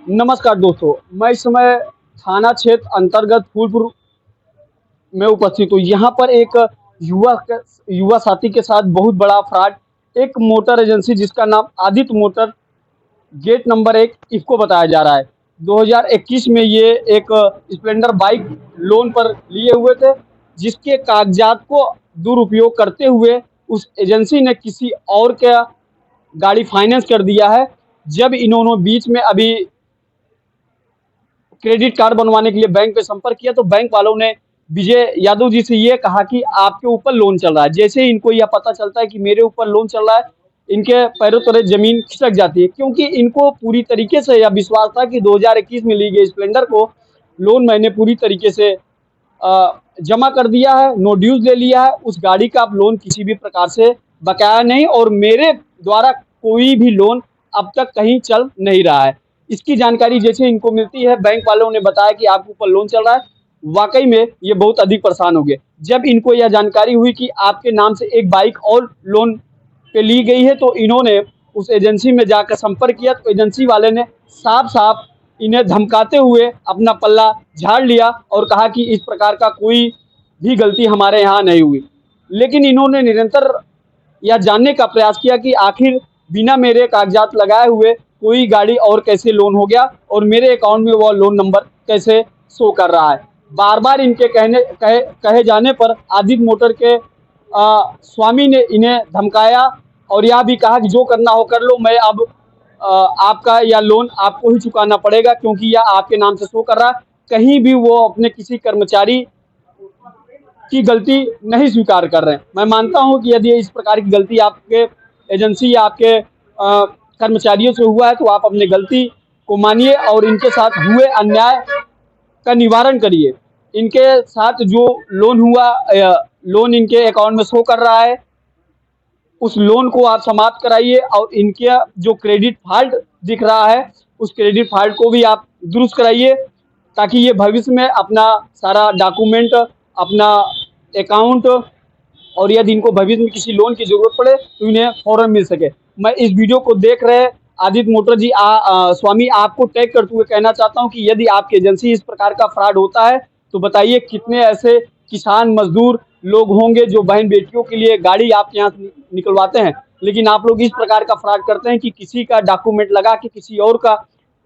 नमस्कार दोस्तों, मैं इस समय थाना क्षेत्र अंतर्गत फूलपुर में उपस्थित हूँ। यहाँ पर एक युवा साथी के साथ बहुत बड़ा फ्रॉड। एक मोटर एजेंसी जिसका नाम Aditya motor gate number 1 IFFCO बताया जा रहा है। 2021 में ये एक स्प्लेंडर बाइक लोन पर लिए हुए थे, जिसके कागजात को दुरुपयोग करते हुए उस एजेंसी ने किसी और का गाड़ी फाइनेंस कर दिया है। जब इन्होंने बीच में अभी क्रेडिट कार्ड बनवाने के लिए बैंक पे संपर्क किया, तो बैंक वालों ने विजय यादव जी से ये कहा कि आपके ऊपर लोन चल रहा है। जैसे ही इनको यह पता चलता है कि मेरे ऊपर लोन चल रहा है, इनके पैरों तले जमीन खिसक जाती है, क्योंकि इनको पूरी तरीके से यह विश्वास था कि 2021 में ली गई स्प्लेंडर को लोन मैंने पूरी तरीके से जमा कर दिया है, नो ड्यूज ले लिया है। उस गाड़ी का अब लोन किसी भी प्रकार से बकाया नहीं, और मेरे द्वारा कोई भी लोन अब तक कहीं चल नहीं रहा है। इसकी जानकारी जैसे इनको मिलती है, बैंक वालों ने बताया कि आपके ऊपर लोन चल रहा है। वाकई में ये बहुत अधिक परेशान हो गए। जब इनको यह जानकारी हुई कि आपके नाम से एक बाइक और लोन पे ली गई है, तो इन्होंने उस एजेंसी में जाकर संपर्क किया, तो एजेंसी वाले ने साफ साफ इन्हें धमकाते हुए अपना पल्ला झाड़ लिया और कहा कि इस प्रकार का कोई भी गलती हमारे यहाँ नहीं हुई। लेकिन इन्होंने निरंतर यह जानने का प्रयास किया कि आखिर बिना मेरे कागजात लगाए हुए कोई गाड़ी और कैसे लोन हो गया, और मेरे अकाउंट में वह लोन नंबर कैसे शो कर रहा है। बार बार इनके कहे जाने पर आदित्य मोटर के स्वामी ने इन्हें धमकाया और यह भी कहा कि जो करना हो कर लो, मैं अब आपका यह लोन आपको ही चुकाना पड़ेगा, क्योंकि यह आपके नाम से शो कर रहा है। कहीं भी वो अपने किसी कर्मचारी की गलती नहीं स्वीकार कर रहे हैं। मैं मानता हूं कि यदि इस प्रकार की गलती आपके एजेंसी या आपके कर्मचारियों से हुआ है, तो आप अपनी गलती को मानिए और इनके साथ हुए अन्याय का निवारण करिए। इनके साथ जो लोन हुआ, लोन इनके अकाउंट में शो कर रहा है, उस लोन को आप समाप्त कराइए, और इनके जो क्रेडिट फॉल्ट दिख रहा है, उस क्रेडिट फॉल्ट को भी आप दुरुस्त कराइए, ताकि ये भविष्य में अपना सारा डॉक्यूमेंट, अपना अकाउंट, और यदि इनको भविष्य में किसी लोन की जरूरत पड़े तो इन्हें फौरन मिल सके। मैं इस वीडियो को देख रहे आदित्य मोटर जी स्वामी, आपको टैग करते हुए कहना चाहता हूं कि यदि आपकी एजेंसी इस प्रकार का फ्रॉड होता है, तो बताइए कितने ऐसे किसान मजदूर लोग होंगे जो बहन बेटियों के लिए गाड़ी आपके यहाँ से निकलवाते हैं, लेकिन आप लोग इस प्रकार का फ्रॉड करते हैं कि किसी का डॉक्यूमेंट लगा के किसी और का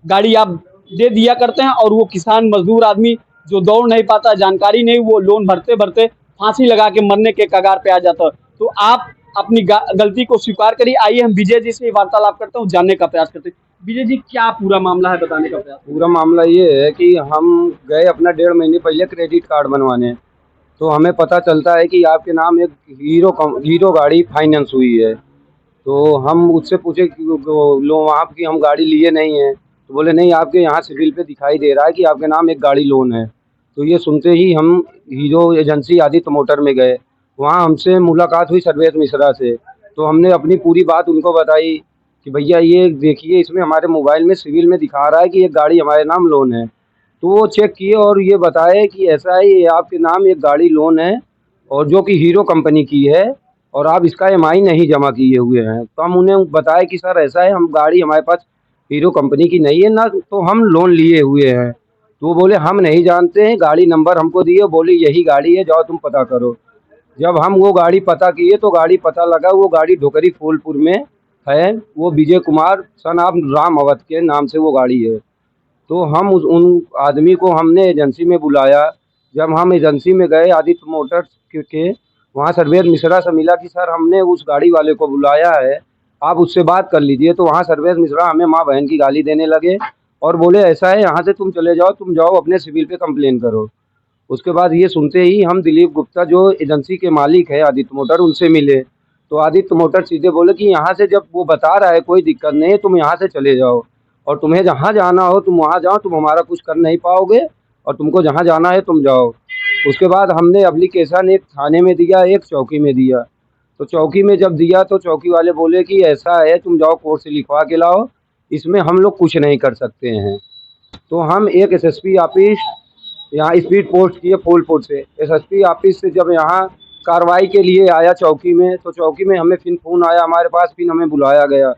गाड़ी आप दे दिया करते हैं, और वो किसान मजदूर आदमी जो दौड़ नहीं पाता, जानकारी नहीं, वो लोन भरते भरते फांसी लगा के मरने के कगार पे आ जाता है। तो आप अपनी गलती को स्वीकार करिए। आइए हम विजय जी से वार्तालाप करते हैं, जानने का प्रयास करते हैं। विजय जी, क्या पूरा मामला है, बताने का प्रयास। पूरा मामला ये है कि हम गए अपना 1.5 महीने पहले क्रेडिट कार्ड बनवाने। तो हमें पता चलता है कि आपके नाम एक हीरो गाड़ी फाइनेंस हुई है। तो हम उससे पूछे कि लो वहाँ की हम गाड़ी लिए नहीं हैं, तो बोले नहीं, आपके यहाँ सिविल पे दिखाई दे रहा है कि आपके नाम एक गाड़ी लोन है। तो ये सुनते ही हम हीरो एजेंसी आदित्य मोटर में गए। वहाँ हमसे मुलाकात हुई सर्वेश मिश्रा से। तो हमने अपनी पूरी बात उनको बताई कि भैया ये देखिए, इसमें हमारे मोबाइल में सिविल में दिखा रहा है कि एक गाड़ी हमारे नाम लोन है। तो वो चेक किए और ये बताए कि ऐसा है, ये आपके नाम एक गाड़ी लोन है और जो कि हीरो कंपनी की है, और आप इसका EMI नहीं जमा किए हुए हैं। तो हम उन्हें बताए कि सर ऐसा है, हम गाड़ी हमारे पास हीरो कंपनी की नहीं है ना, तो हम लोन लिए हुए हैं। तो वो बोले हम नहीं जानते हैं, गाड़ी नंबर हमको दिए, बोले यही गाड़ी है, जाओ तुम पता करो। जब हम वो गाड़ी पता किए तो गाड़ी पता लगा वो गाड़ी ढोकरी फूलपुर में है। वो विजय कुमार सन ऑफ राम अवध के नाम से वो गाड़ी है। तो हम उन आदमी को हमने एजेंसी में बुलाया। जब हम एजेंसी में गए आदित्य मोटर्स के वहाँ सर्वेश मिश्रा से मिला कि सर हमने उस गाड़ी वाले को बुलाया है, आप उससे बात कर लीजिए। तो वहाँ सर्वेश मिश्रा हमें माँ बहन की गाली देने लगे और बोले ऐसा है, यहाँ से तुम चले जाओ, तुम जाओ अपने सिविल पे कंप्लेन करो। उसके बाद ये सुनते ही हम दिलीप गुप्ता जो एजेंसी के मालिक है आदित्य मोटर, उनसे मिले। तो आदित्य मोटर सीधे बोले कि यहाँ से जब वो बता रहा है कोई दिक्कत नहीं है, तुम यहाँ से चले जाओ और तुम्हें जहाँ जाना हो तुम वहाँ जाओ, तुम हमारा कुछ कर नहीं पाओगे और तुमको जहाँ जाना है तुम जाओ। उसके बाद हमने एप्लीकेशन एक थाने में दिया, एक चौकी में दिया। तो चौकी में जब दिया तो चौकी वाले बोले कि ऐसा है, तुम जाओ कोर्ट से लिखवा के लाओ, इसमें हम लोग कुछ नहीं कर सकते हैं। तो हम एक SSP ऑफिस यहाँ स्पीड पोस्ट किए फूलपुर से। SSP ऑफिस से जब यहाँ कार्रवाई के लिए आया चौकी में, तो चौकी में हमें फिर फ़ोन आया हमारे पास, फिर हमें बुलाया गया।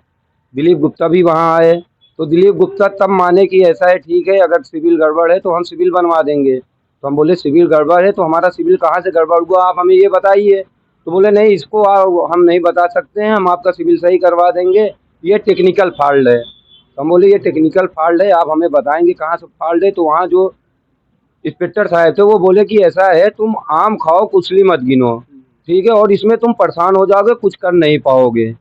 दिलीप गुप्ता भी वहाँ आए। तो दिलीप गुप्ता तब माने कि ऐसा है, ठीक है, अगर सिविल गड़बड़ है तो हम सिविल बनवा देंगे। तो हम बोले सिविल गड़बड़ है तो हमारा सिविल कहाँ से गड़बड़ हुआ, आप हमें ये बताइए। तो बोले नहीं, इसको हम नहीं बता सकते हैं, हम आपका सिविल सही करवा देंगे, ये टेक्निकल फॉल्ट है। तो हम बोले ये टेक्निकल फॉल्ट है, आप हमें बताएंगे कहाँ से फॉल्ट है। तो वहाँ जो इंस्पेक्टर साहब थे वो बोले कि ऐसा है, तुम आम खाओ कुचली मत गिनो, ठीक है, और इसमें तुम परेशान हो जाओगे, कुछ कर नहीं पाओगे।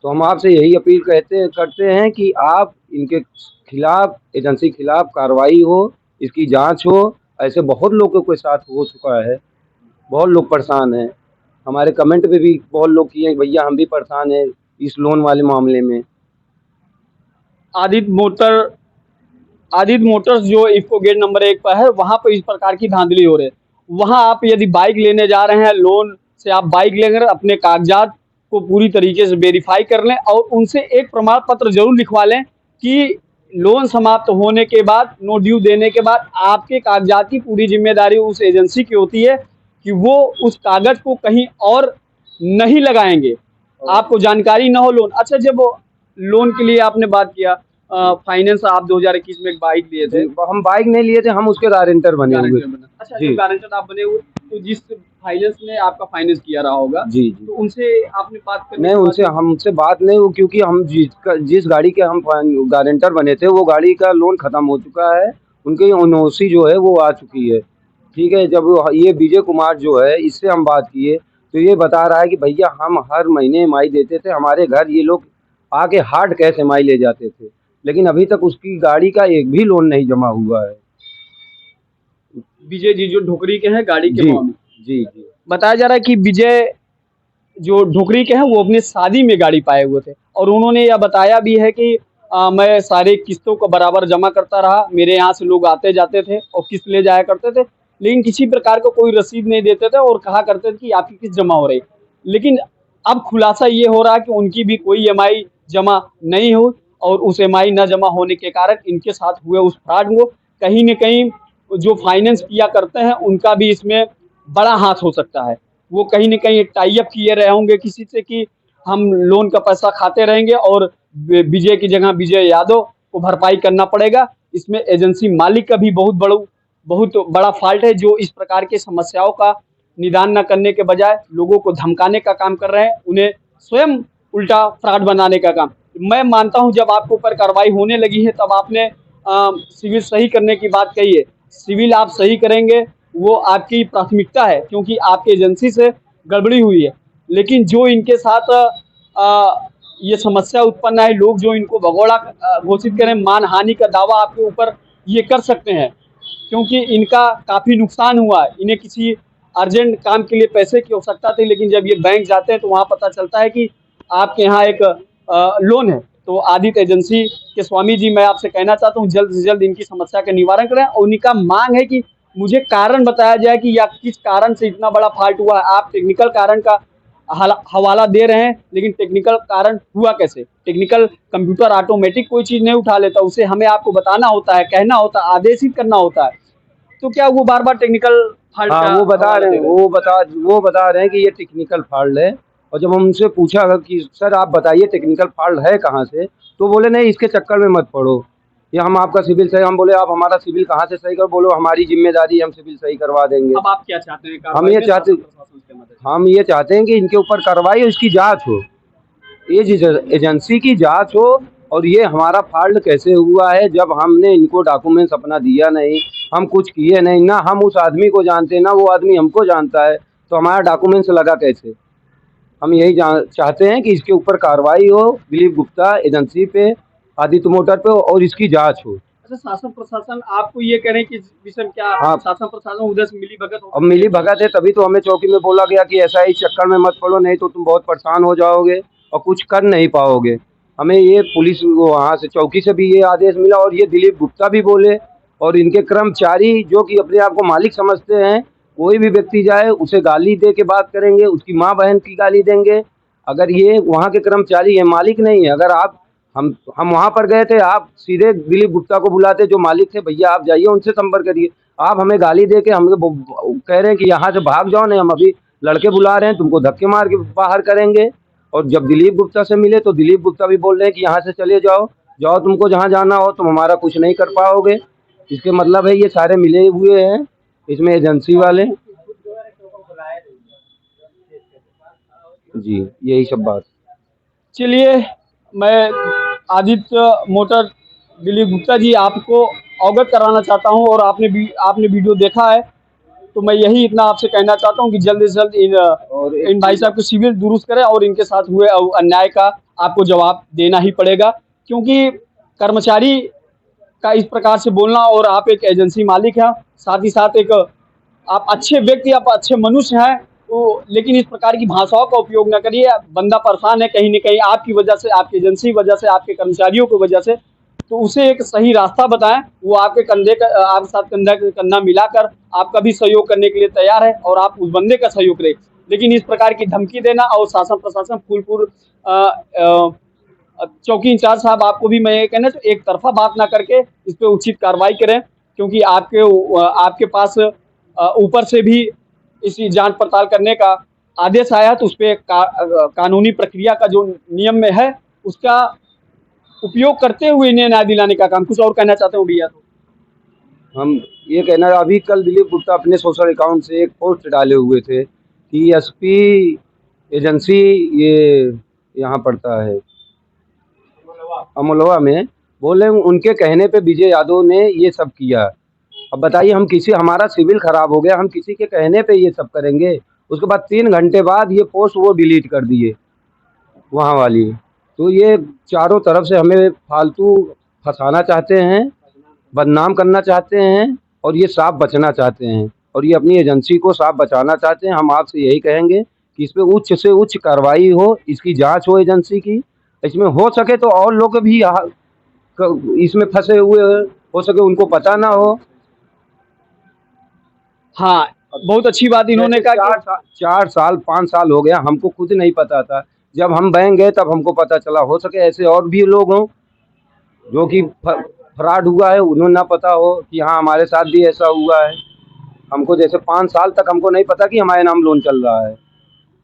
तो हम आपसे यही अपील करते हैं कि आप इनके खिलाफ, एजेंसी के खिलाफ कार्रवाई हो, इसकी जांच हो। ऐसे बहुत लोगों के साथ हो चुका है, बहुत लोग परेशान हैं। हमारे कमेंट पे भी बहुत लोग किए हैं भैया हम भी परेशान हैं इस लोन वाले मामले में। आदित्य मोटर आदित्य मोटर्स जो इफ्को गेट नंबर 1 पर है, वहां पर इस प्रकार की धांधली हो रही है। वहां आप यदि बाइक लेने जा रहे हैं, लोन से आप बाइक लेंगे, अपने कागजात को पूरी तरीके से वेरीफाई कर लें और उनसे एक प्रमाण पत्र जरूर लिखवा लें कि लोन समाप्त होने के बाद, नो ड्यू देने के बाद आपके कागजात की पूरी जिम्मेदारी उस एजेंसी की होती है कि वो उस कागज को कहीं और नहीं लगाएंगे, आपको जानकारी ना हो लोन। अच्छा, जब लोन के लिए आपने बात किया, फाइनेंस आप 2021 में एक बाइक लिए थे। हम बाइक नहीं लिए थे, हम उसके गारंटर बने हुए। गारंटर बना। अच्छा, जी जो गारंटर आप बने हुए, तो जिस फाइनेंस ने आपका फाइनेंस किया रहा होगा, जी जी तो उनसे आपने बात करने नहीं, के बाद उनसे हमसे बात नहीं हुई, क्योंकि हम जिस गाड़ी के हम गारंटर बने थे वो गाड़ी का लोन खत्म हो चुका है, उनकी एनओसी जो है वो आ चुकी है, ठीक है। जब ये विजय कुमार जो है इससे हम बात किए तो ये बता रहा है कि भैया हम हर महीने EMI देते थे, हमारे घर ये लोग आके हार्ड कैश EMI ले जाते थे, लेकिन अभी तक उसकी गाड़ी का एक भी लोन नहीं जमा हुआ है। विजय जी जो ढोकरी के हैं गाड़ी के जी मामले, जी जी बताया जा रहा है कि विजय जो ढोकरी के हैं वो अपनी शादी में गाड़ी पाए हुए थे और उन्होंने यह बताया भी है कि मैं सारे किस्तों को बराबर जमा करता रहा, मेरे यहाँ से लोग आते जाते थे और किस्त ले जाया करते थे, लेकिन किसी प्रकार का कोई रसीद नहीं देते थे और कहा करते थे कि आपकी किस्त जमा हो रही। लेकिन अब खुलासा ये हो रहा है कि उनकी भी कोई EMI जमा नहीं हुई और उस EMI न जमा होने के कारण इनके साथ हुए उस फ्रॉड को कहीं न कहीं जो फाइनेंस किया करते हैं उनका भी इसमें बड़ा हाथ हो सकता है। वो कहीं न कहीं टाई अप किए रहे होंगे किसी से कि हम लोन का पैसा खाते रहेंगे और विजय की जगह विजय यादव को भरपाई करना पड़ेगा। इसमें एजेंसी मालिक का भी बहुत बड़ा फॉल्ट है, जो इस प्रकार की समस्याओं का निदान न करने के बजाय लोगों को धमकाने का काम कर रहे हैं, उन्हें स्वयं उल्टा फ्रॉड बनाने का काम। मैं मानता हूं जब आपके ऊपर कार्रवाई होने लगी है तब आपने सिविल सही करने की बात कही है। सिविल आप सही करेंगे, वो आपकी प्राथमिकता है क्योंकि आपकी एजेंसी से गड़बड़ी हुई है। लेकिन जो इनके साथ ये समस्या उत्पन्न है, लोग जो इनको भगोड़ा घोषित करें, मानहानि का दावा आपके ऊपर ये कर सकते हैं क्योंकि इनका काफ़ी नुकसान हुआ है। इन्हें किसी अर्जेंट काम के लिए पैसे की आवश्यकता थी, लेकिन जब ये बैंक जाते हैं तो वहाँ पता चलता है कि आपके यहाँ एक लोन है। तो आदित्य एजेंसी के स्वामी जी, मैं आपसे कहना चाहता हूँ जल्द से जल्द इनकी समस्या का निवारण करें और उनका मांग है कि मुझे कारण बताया जाए कि या किस कारण से इतना बड़ा फॉल्ट हुआ है। आप टेक्निकल कारण का हवाला दे रहे हैं, लेकिन टेक्निकल कारण हुआ कैसे? टेक्निकल कंप्यूटर ऑटोमेटिक कोई चीज़ नहीं उठा लेता, उसे हमें आपको बताना होता है, कहना होता है, आदेशित करना होता है। तो क्या वो बार-बार टेक्निकल फॉल्ट हाँ, का वो बता हवाला रहे दे हैं, रहे हैं? वो बता रहे हैं कि ये टेक्निकल फॉल्ट है। और जब हम उनसे पूछा कि सर आप बताइए टेक्निकल फॉल्ट है कहाँ से, तो बोले नहीं इसके चक्कर में मत पड़ो, ये हम आपका सिविल सही। हम बोले आप हमारा सिविल कहाँ से सही कर, बोलो हमारी जिम्मेदारी है, हम सिविल सही करवा देंगे। अब आप क्या चाहते हैं हम कार्रवाई ये में चाहते शासन प्रशासन से मदद? हम ये चाहते हैं कि इनके ऊपर कार्रवाई हो, इसकी जांच हो, ये एजेंसी की जांच हो। और ये हमारा फॉल्ट कैसे हुआ है जब हमने इनको डॉक्यूमेंट्स अपना दिया नहीं, हम कुछ किए नहीं, ना हम उस आदमी को जानते ना वो आदमी हमको जानता है, तो हमारा डॉक्यूमेंट्स लगा कैसे। हम यही चाहते हैं कि इसके ऊपर कार्रवाई हो, दिलीप गुप्ता एजेंसी पे, आदित्य मोटर पे, और इसकी जांच हो। अच्छा, शासन प्रशासन आपको ये कह रहे हैं कि इस विषय में क्या हाँ, शासन प्रशासन उधर से मिली भगत हो अब सकती मिली है? भगत है तभी तो हमें चौकी में बोला गया कि ऐसा ही चक्कर में मत पड़ो, नहीं तो तुम बहुत परेशान हो जाओगे और कुछ कर नहीं पाओगे। हमें ये पुलिस वहाँ से चौकी से भी ये आदेश मिला, और ये दिलीप गुप्ता भी बोले, और इनके कर्मचारी जो कि अपने आप को मालिक समझते हैं, कोई भी व्यक्ति जाए उसे गाली दे के बात करेंगे, उसकी माँ बहन की गाली देंगे। अगर ये वहाँ के कर्मचारी हैं, मालिक नहीं है। अगर आप हम वहाँ पर गए थे, आप सीधे दिलीप गुप्ता को बुलाते, जो मालिक थे, भैया आप जाइए उनसे संपर्क करिए। आप हमें गाली दे के हमें कह रहे हैं कि यहाँ से भाग जाओ, नहीं हम अभी लड़के बुला रहे हैं, तुमको धक्के मार के बाहर करेंगे। और जब दिलीप गुप्ता से मिले तो दिलीप गुप्ता भी बोल रहे हैं कि यहाँ से चले जाओ, जाओ तुमको जहाँ जाना हो, तुम हमारा कुछ नहीं कर पाओगे। इसके मतलब है ये सारे मिले हुए हैं इसमें एजेंसी वाले। जी, यही सब बात। चलिए, मैं आदित्य मोटर दिलीप गुप्ता जी आपको अवगत कराना चाहता हूं, और आपने वीडियो देखा है, तो मैं यही इतना आपसे कहना चाहता हूं कि जल्द से जल्द और एक इन भाई चीज़ साहब को सिविल दुरुस्त करें, और इनके साथ हुए अन्याय का आपको जवाब देना ही पड़ेगा, क्योंकि कर्मचारी का इस प्रकार से बोलना, और आप एक एजेंसी मालिक हैं, साथ ही साथ एक आप अच्छे व्यक्ति, आप अच्छे मनुष्य हैं, तो लेकिन इस प्रकार की भाषाओं का उपयोग न करिए। बंदा परेशान है कहीं न कहीं आपकी वजह से, आपकी एजेंसी की वजह से, आपके कर्मचारियों की वजह से, तो उसे एक सही रास्ता बताएं। वो आपके कंधे का आपके साथ कंधा कंधा मिलाकर आपका भी सहयोग करने के लिए तैयार है, और आप उस बंदे का सहयोग करें। लेकिन इस प्रकार की धमकी देना, और शासन प्रशासन फूलपुर चौकी इंचार्ज साहब, आपको भी मैं ये कहना तो एक तरफा बात ना करके इस पे उचित कार्रवाई करें, क्योंकि आपके पास ऊपर से भी इसी जांच पड़ताल करने का आदेश आया, तो उस पे कानूनी प्रक्रिया का जो नियम में है उसका उपयोग करते हुए इन्हें न्याय दिलाने का काम। कुछ और कहना चाहते हो भैया? तो हम ये कहना, अभी कल दिलीप गुप्ता अपने सोशल अकाउंट से एक पोस्ट डाले हुए थे कि एसपी एजेंसी ये यहाँ पड़ता है अमोलवा में, बोले उनके कहने पे विजय यादव ने ये सब किया। अब बताइए, हम किसी हमारा सिविल खराब हो गया, हम किसी के कहने पे ये सब करेंगे? उसके बाद 3 घंटे बाद ये पोस्ट वो डिलीट कर दिए वहाँ वाली। तो ये चारों तरफ से हमें फालतू फंसाना चाहते हैं, बदनाम करना चाहते हैं, और ये साफ बचना चाहते हैं, और ये अपनी एजेंसी को साफ बचाना चाहते हैं। हम आपसे यही कहेंगे कि इस पे उच्च से उच्च कार्रवाई हो, इसकी जांच हो एजेंसी की। इसमें हो सके तो और लोग भी इसमें फंसे हुए हो सके उनको पता ना हो। हाँ, बहुत अच्छी बात इन्होंने जैसे कहा कि 4 साल 5 साल हो गया, हमको खुद नहीं पता था। जब हम बैंक गए तब हमको पता चला। हो सके ऐसे और भी लोग हों जो कि फ्रॉड हुआ है, उन्हें ना पता हो कि हाँ हमारे साथ भी ऐसा हुआ है। हमको जैसे 5 साल तक हमको नहीं पता कि हमारे नाम लोन चल रहा है,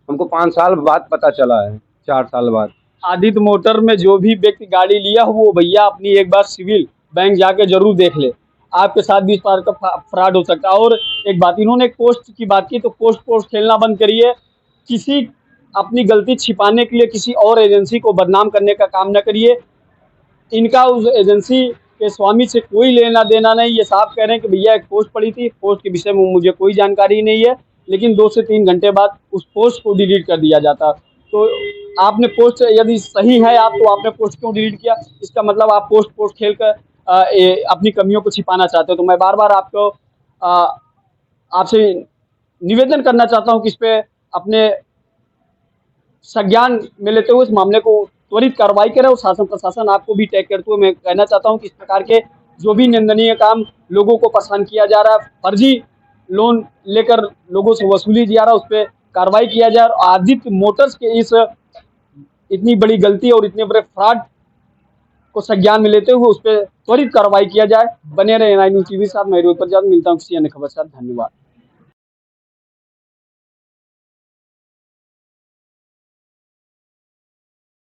हमको 5 साल बाद पता चला है, 4 साल बाद। आदित्य मोटर में जो भी व्यक्ति गाड़ी लिया हो, वो भैया अपनी एक बार सिविल बैंक जाके जरूर देख ले। आपके साथ भी इस बार का फ्रॉड हो सकता है। और एक बात, इन्होंने एक पोस्ट की बात की, तो पोस्ट खेलना बंद करिए। किसी अपनी गलती छिपाने के लिए किसी और एजेंसी को बदनाम करने का काम न करिए। इनका उस एजेंसी के स्वामी से कोई लेना देना नहीं। ये साफ कह रहे हैं कि भैया एक पोस्ट पड़ी थी, पोस्ट के विषय में मुझे कोई जानकारी नहीं है, लेकिन 2 से 3 घंटे बाद उस पोस्ट को डिलीट कर दिया जाता। तो आपने पोस्ट यदि सही है आप, तो आपने पोस्ट क्यों डिलीट किया? इसका मतलब आप पोस्ट खेल कर अपनी कमियों को छिपाना चाहते हो। तो मैं बार बार आपको आपसे निवेदन करना चाहता हूँ कि इस पे अपने संज्ञान में लेते हुए इस मामले को त्वरित कार्रवाई करें, और शासन प्रशासन आपको भी टैग करते हुए मैं कहना चाहता हूं कि इस प्रकार के जो भी निंदनीय काम लोगों को परेशान किया जा रहा है, फर्जी लोन लेकर लोगों से वसूली जा रहा है, उस पर कार्रवाई किया जाए। और आदित्य मोटर्स के इस इतनी बड़ी गलती और इतने बड़े फ्रॉड को संज्ञान में लेते हुए उस पर त्वरित कार्रवाई किया जाए। बने रहे NI न्यूज़ टीवी साथ। मैं रोहित प्रजापति, मिलता हूँ किसी अन्य खबर के साथ। धन्यवाद।